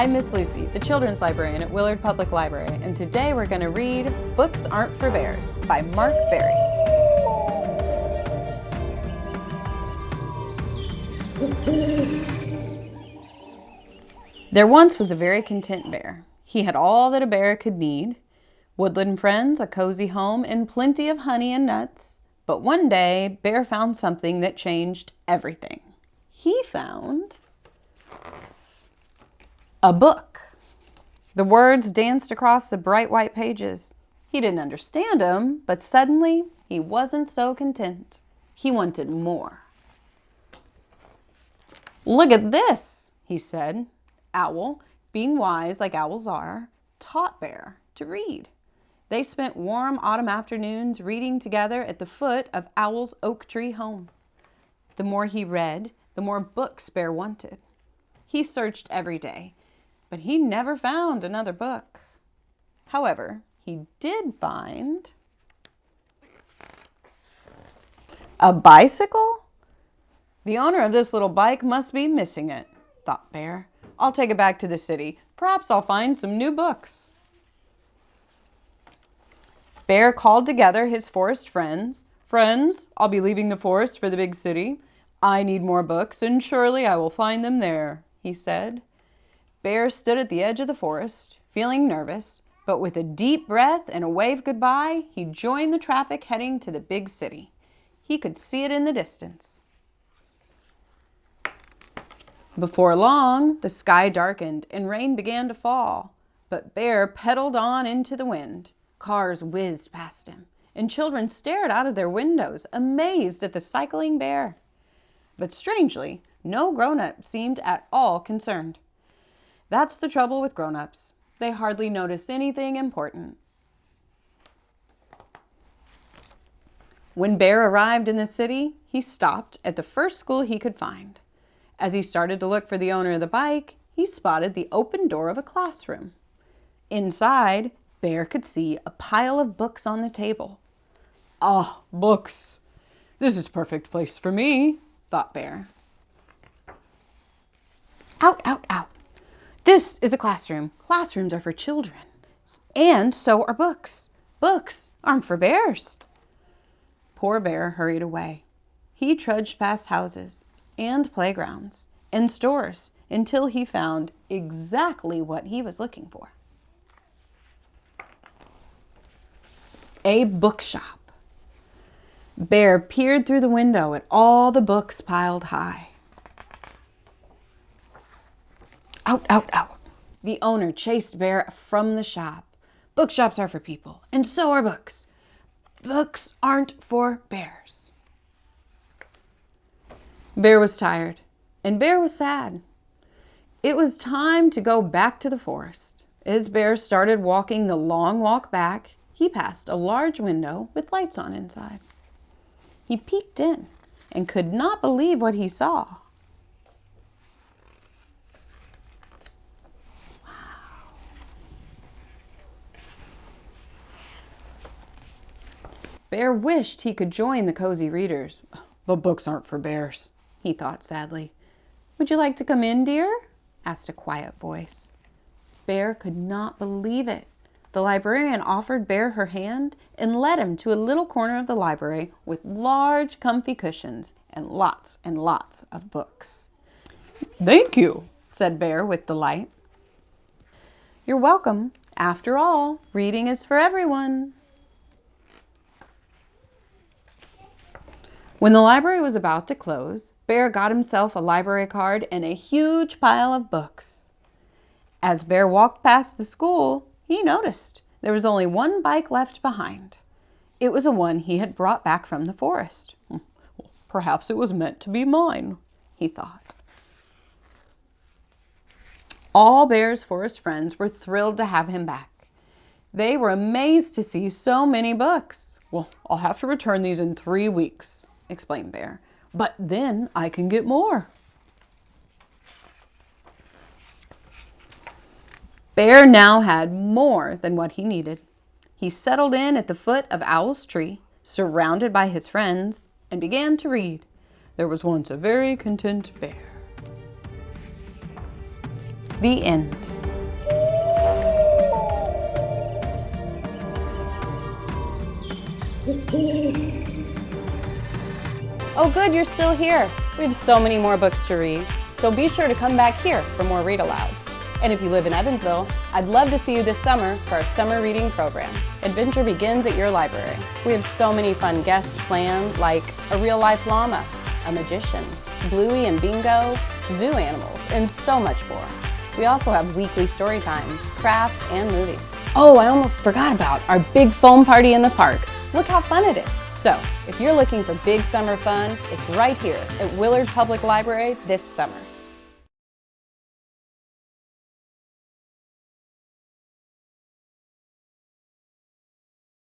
I'm Miss Lucy, the children's librarian at Willard Public Library, and today we're going to read Books Aren't for Bears by Mark Beary. There once was a very content bear. He had all that a bear could need: woodland friends, a cozy home, and plenty of honey and nuts. But one day, Bear found something that changed everything. He found a book. The words danced across the bright white pages. He didn't understand them, but suddenly he wasn't so content. He wanted more. "Look at this," he said. Owl, being wise like owls are, taught Bear to read. They spent warm autumn afternoons reading together at the foot of Owl's oak tree home. The more he read, the more books Bear wanted. He searched every day, but he never found another book. However, he did find a bicycle. The owner of this little bike must be missing it, thought Bear. I'll take it back to the city. Perhaps I'll find some new books. Bear called together his forest friends. "Friends, I'll be leaving the forest for the big city. I need more books, and surely I will find them there," he said. Bear stood at the edge of the forest, feeling nervous, but with a deep breath and a wave goodbye, he joined the traffic heading to the big city. He could see it in the distance. Before long, the sky darkened and rain began to fall, but Bear pedaled on into the wind. Cars whizzed past him, and children stared out of their windows, amazed at the cycling bear. But strangely, no grown-up seemed at all concerned. That's the trouble with grown-ups. They hardly notice anything important. When Bear arrived in the city, he stopped at the first school he could find. As he started to look for the owner of the bike, he spotted the open door of a classroom. Inside, Bear could see a pile of books on the table. "Ah, books! This is a perfect place for me," thought Bear. "Out, out, out! This is a classroom. Classrooms are for children. And so are books. Books aren't for bears." Poor Bear hurried away. He trudged past houses and playgrounds and stores until he found exactly what he was looking for. A bookshop. Bear peered through the window at all the books piled high. "Out, out, out!" The owner chased Bear from the shop. "Bookshops are for people, and so are books. Books aren't for bears." Bear was tired, and Bear was sad. It was time to go back to the forest. As Bear started walking the long walk back, he passed a large window with lights on inside. He peeked in and could not believe what he saw. Bear wished he could join the cozy readers. "But books aren't for bears," he thought sadly. "Would you like to come in, dear?" asked a quiet voice. Bear could not believe it. The librarian offered Bear her hand and led him to a little corner of the library with large, comfy cushions and lots of books. "Thank you," said Bear with delight. "You're welcome. After all, reading is for everyone." When the library was about to close, Bear got himself a library card and a huge pile of books. As Bear walked past the school, he noticed there was only one bike left behind. It was the one he had brought back from the forest. "Perhaps it was meant to be mine," he thought. All Bear's forest friends were thrilled to have him back. They were amazed to see so many books. "Well, I'll have to return these in 3 weeks," explained Bear. "But then I can get more." Bear now had more than what he needed. He settled in at the foot of Owl's tree, surrounded by his friends, and began to read. There was once a very content bear. The end. Oh good, you're still here. We have so many more books to read, so be sure to come back here for more Read Alouds. And if you live in Evansville, I'd love to see you this summer for our summer reading program. Adventure begins at your library. We have so many fun guests planned, like a real-life llama, a magician, Bluey and Bingo, zoo animals, and so much more. We also have weekly story times, crafts, and movies. Oh, I almost forgot about our big foam party in the park. Look how fun it is. So, if you're looking for big summer fun, it's right here at Willard Public Library this summer.